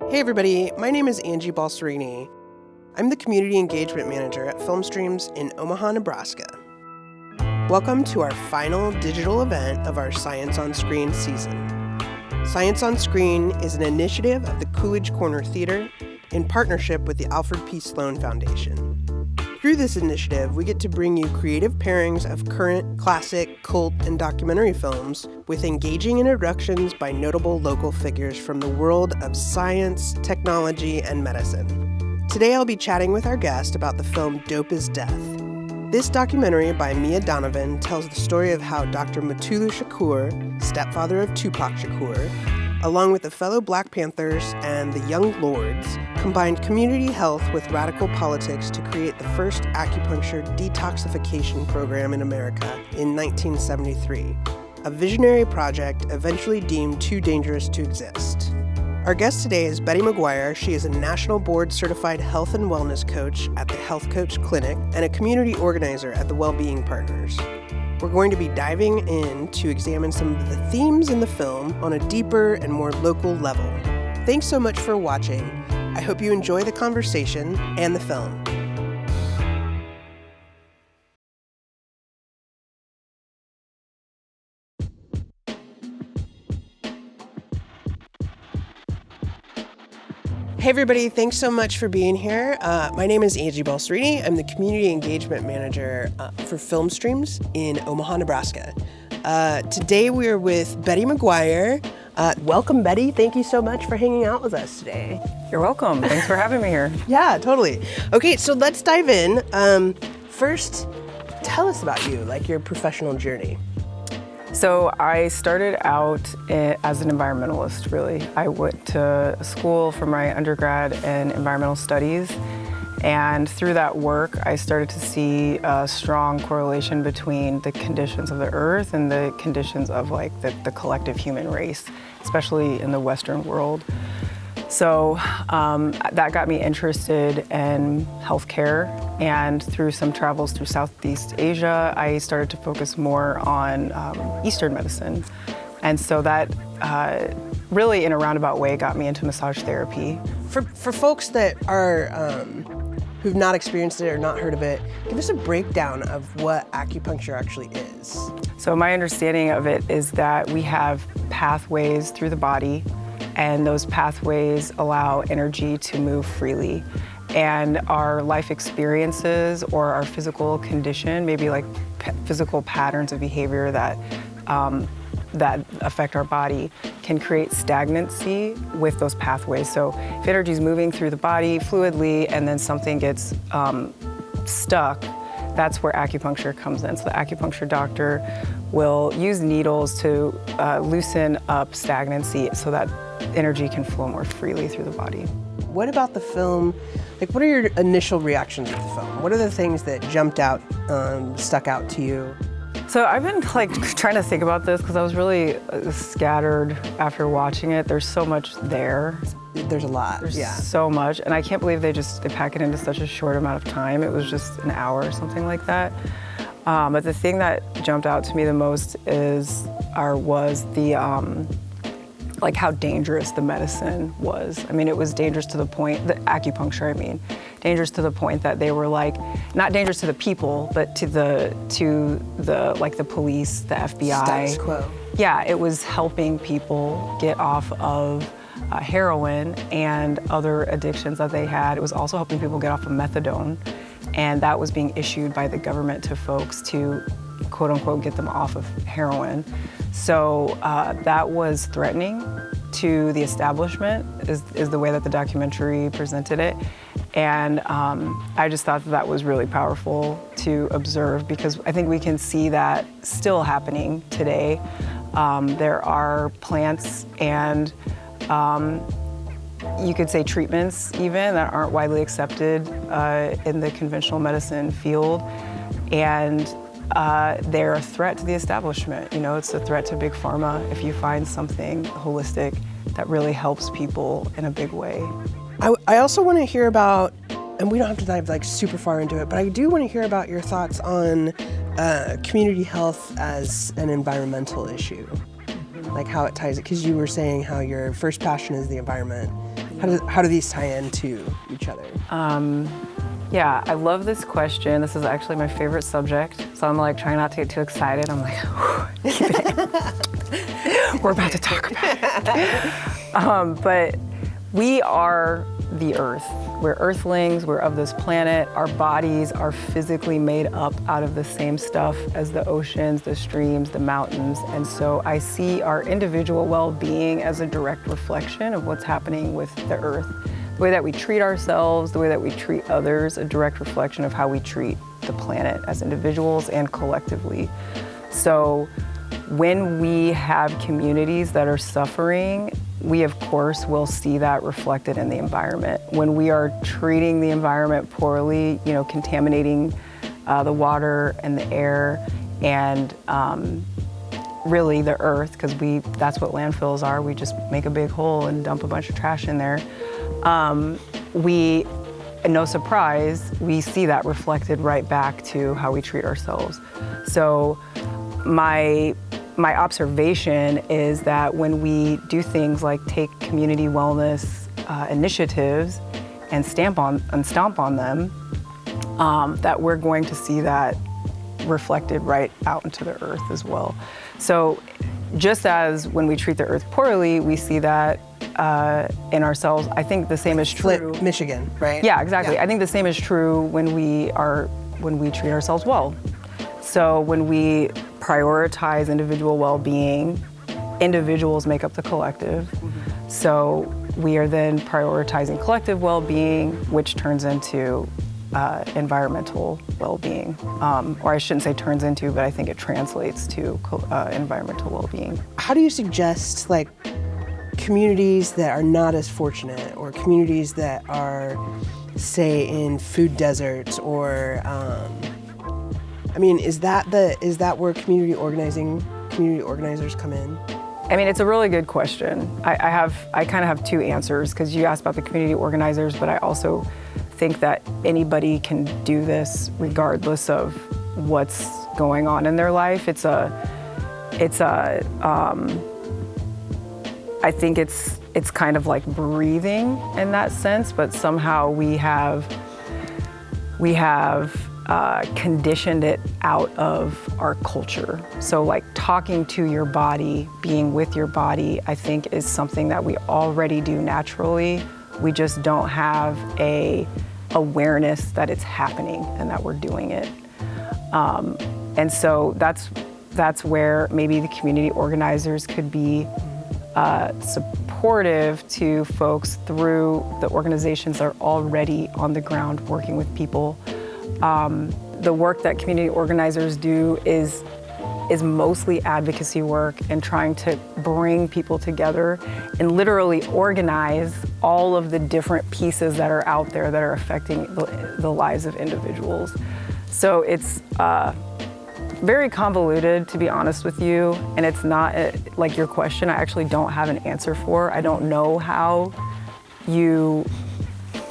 Hey everybody, my name is Angie Balsarini. I'm the Community Engagement Manager at Film Streams in Omaha, Nebraska. Welcome to our final digital event of our Science on Screen season. Science on Screen is an initiative of the Coolidge Corner Theater in partnership with the Alfred P. Sloan Foundation. Through this initiative, we get to bring you creative pairings of current, classic, cult, and documentary films with engaging introductions by notable local figures from the world of science, technology, and medicine. Today I'll be chatting with our guest about the film Dope is Death. This documentary by Mia Donovan tells the story of how Dr. Mutulu Shakur, stepfather of Tupac Shakur, along with the fellow Black Panthers and the Young Lords, combined community health with radical politics to create the first acupuncture detoxification program in America in 1973, a visionary project eventually deemed too dangerous to exist. Our guest today is Betty McGuire. She is a national board-certified health and wellness coach at the Health Coach Clinic and a community organizer at the Wellbeing Partners. We're going to be diving in to examine some of the themes in the film on a deeper and more local level. Thanks so much for watching. I hope you enjoy the conversation and the film. Hey everybody, thanks so much for being here. My name is Angie Balsarini. I'm the Community Engagement Manager for Film Streams in Omaha, Nebraska. Today we are with Betty McGuire. Welcome, Betty. Thank you so much for hanging out with us today. You're welcome. Thanks for having me here. Yeah, totally. Okay, so let's dive in. First, tell us about you, like your professional journey. So I started out as an environmentalist, really. I went to school for my undergrad in environmental studies, and through that work, I started to see a strong correlation between the conditions of the earth and the conditions of like the collective human race, especially in the Western world. So that got me interested in healthcare, and through some travels through Southeast Asia, I started to focus more on Eastern medicine. And so that really, in a roundabout way, got me into massage therapy. For folks that are who've not experienced it or not heard of it, give us a breakdown of what acupuncture actually is. So my understanding of it is that we have pathways through the body, and those pathways allow energy to move freely. And our life experiences or our physical condition, maybe like physical patterns of behavior that affect our body, can create stagnancy with those pathways. So if energy is moving through the body fluidly and then something gets stuck, that's where acupuncture comes in. So the acupuncture doctor will use needles to loosen up stagnancy so that energy can flow more freely through the body. What about the film? Like, what are your initial reactions with the film? What are the things that jumped out, stuck out to you? So I've been like trying to think about this because I was really scattered after watching it. There's so much there. There's a lot. There's so much, and I can't believe they pack it into such a short amount of time. It was just an hour or something like that. But the thing that jumped out to me the most was the like how dangerous the medicine was. I mean, it was dangerous to the point, the acupuncture, dangerous to the point that they were like, not dangerous to the people, but to the like the police, the FBI. Status quo. Yeah, it was helping people get off of heroin and other addictions that they had. It was also helping people get off of methadone, and that was being issued by the government to folks to quote unquote get them off of heroin. So that was threatening to the establishment is the way that the documentary presented it. And I just thought that was really powerful to observe, because I think we can see that still happening today. There are plants and you could say treatments even that aren't widely accepted in the conventional medicine field. And they're a threat to the establishment. You know, it's a threat to big pharma if you find something holistic that really helps people in a big way. I also want to hear about, and we don't have to dive like super far into it, but I do want to hear about your thoughts on community health as an environmental issue, like how it ties it, because you were saying how your first passion is the environment, How do these tie into each other? Yeah, I love this question. This is actually my favorite subject. So I'm like trying not to get too excited. I'm like, we're about to talk about it. But we are the earth. We're earthlings, we're of this planet. Our bodies are physically made up out of the same stuff as the oceans, the streams, the mountains. And so I see our individual well-being as a direct reflection of what's happening with the earth. The way that we treat ourselves, the way that we treat others, a direct reflection of how we treat the planet as individuals and collectively. So when we have communities that are suffering, we of course will see that reflected in the environment. When we are treating the environment poorly, contaminating the water and the air and really the earth, because that's what landfills are. We just make a big hole and dump a bunch of trash in there. No surprise, we see that reflected right back to how we treat ourselves. So my observation is that when we do things like take community wellness initiatives and stomp on them, that we're going to see that reflected right out into the earth as well. So just as when we treat the earth poorly, we see that in ourselves. I think the same is true. Flint, Michigan, right? Yeah, exactly. Yeah. I think the same is true when we treat ourselves well. So when we prioritize individual well-being, individuals make up the collective. Mm-hmm. So we are then prioritizing collective well-being, which turns into environmental well-being. Or I shouldn't say turns into, but I think it translates to environmental well-being. How do you suggest communities that are not as fortunate, or communities that are, say, in food deserts, or is that where community organizers come in? It's a really good question. I kind of have two answers, because you asked about the community organizers, but I also think that anybody can do this regardless of what's going on in their life. I think it's kind of like breathing in that sense, but somehow we have conditioned it out of our culture. So like talking to your body, being with your body, I think is something that we already do naturally. We just don't have a awareness that it's happening and that we're doing it. And so that's where maybe the community organizers could be supportive to folks through the organizations that are already on the ground working with people. The work that community organizers do is mostly advocacy work and trying to bring people together and literally organize all of the different pieces that are out there that are affecting the lives of individuals. So it's very convoluted, to be honest with you, and it's not like your question I actually don't have an answer for. I don't know how you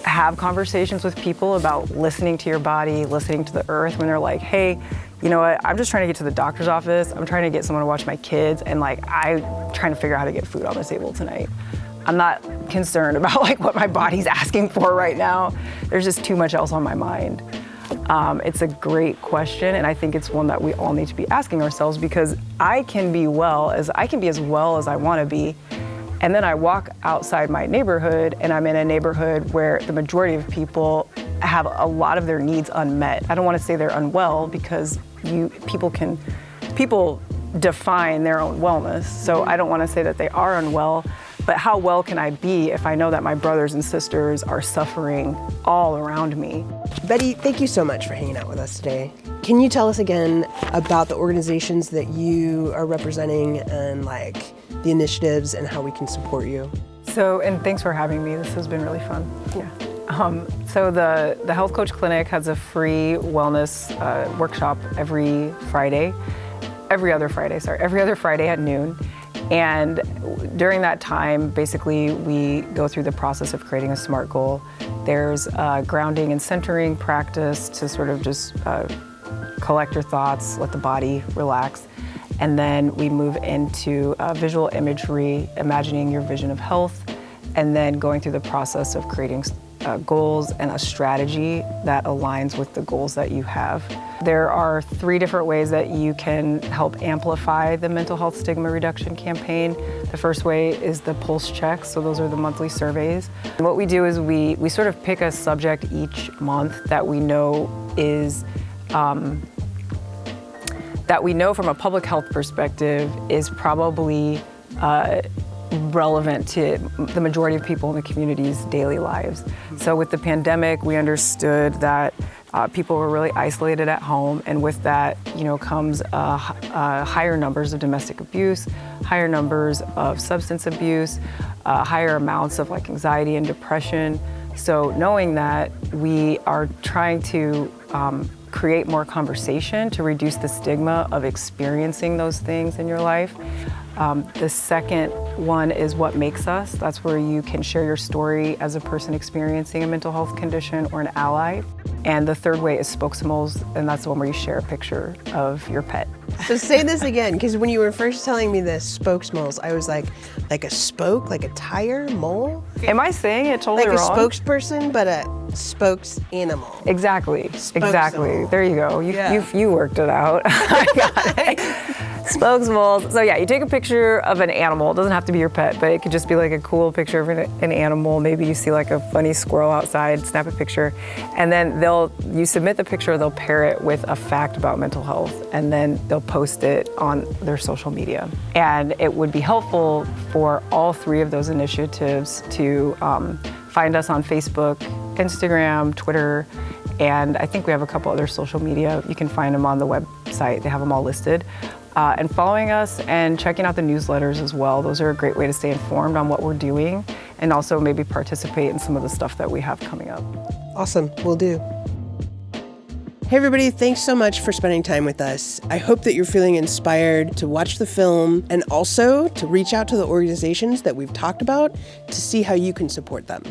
have conversations with people about listening to your body, listening to the earth when they're like, hey, you know what, I'm just trying to get to the doctor's office, I'm trying to get someone to watch my kids, and I'm trying to figure out how to get food on the table tonight. I'm not concerned about what my body's asking for right now. There's just too much else on my mind. It's a great question, and I think it's one that we all need to be asking ourselves, because I can be as well as I want to be, and then I walk outside my neighborhood, and I'm in a neighborhood where the majority of people have a lot of their needs unmet. I don't want to say they're unwell, because people define their own wellness, so I don't want to say that they are unwell. But how well can I be if I know that my brothers and sisters are suffering all around me? Betty, thank you so much for hanging out with us today. Can you tell us again about the organizations that you are representing and the initiatives and how we can support you? And thanks for having me. This has been really fun. Yeah. So the Health Coach Clinic has a free wellness workshop every other Friday at noon. And during that time, basically, we go through the process of creating a SMART goal. There's a grounding and centering practice to sort of just collect your thoughts, let the body relax. And then we move into visual imagery, imagining your vision of health. and then going through the process of creating goals and a strategy that aligns with the goals that you have. There are 3 different ways that you can help amplify the mental health stigma reduction campaign. The first way is the pulse checks, so those are the monthly surveys. And what we do is we sort of pick a subject each month that we know is that we know from a public health perspective is probably relevant to the majority of people in the community's daily lives. So with the pandemic, we understood that people were really isolated at home, and with that, comes higher numbers of domestic abuse, higher numbers of substance abuse, higher amounts of anxiety and depression. So knowing that, we are trying to create more conversation to reduce the stigma of experiencing those things in your life. The second one is What Makes Us. That's where you can share your story as a person experiencing a mental health condition or an ally. And the third way is Spokesmoles, and that's the one where you share a picture of your pet. So say this again, because when you were first telling me this, spokesmoles, I was like a spoke, like a tire mole? Am I saying it totally wrong? Like a spokesperson, but a spokes animal. Exactly. There you go. You worked it out. I got it. Spokesmoles. So yeah, you take a picture of an animal. It doesn't have to be your pet, but it could just be a cool picture of an animal. Maybe you see a funny squirrel outside, snap a picture, and then you submit the picture, they'll pair it with a fact about mental health, and then they'll post it on their social media. And it would be helpful for all 3 of those initiatives to find us on Facebook, Instagram, Twitter, and I think we have a couple other social media. You can find them on the website. They have them all listed. And following us and checking out the newsletters as well. Those are a great way to stay informed on what we're doing and also maybe participate in some of the stuff that we have coming up. Awesome, will do. Hey everybody, thanks so much for spending time with us. I hope that you're feeling inspired to watch the film and also to reach out to the organizations that we've talked about to see how you can support them.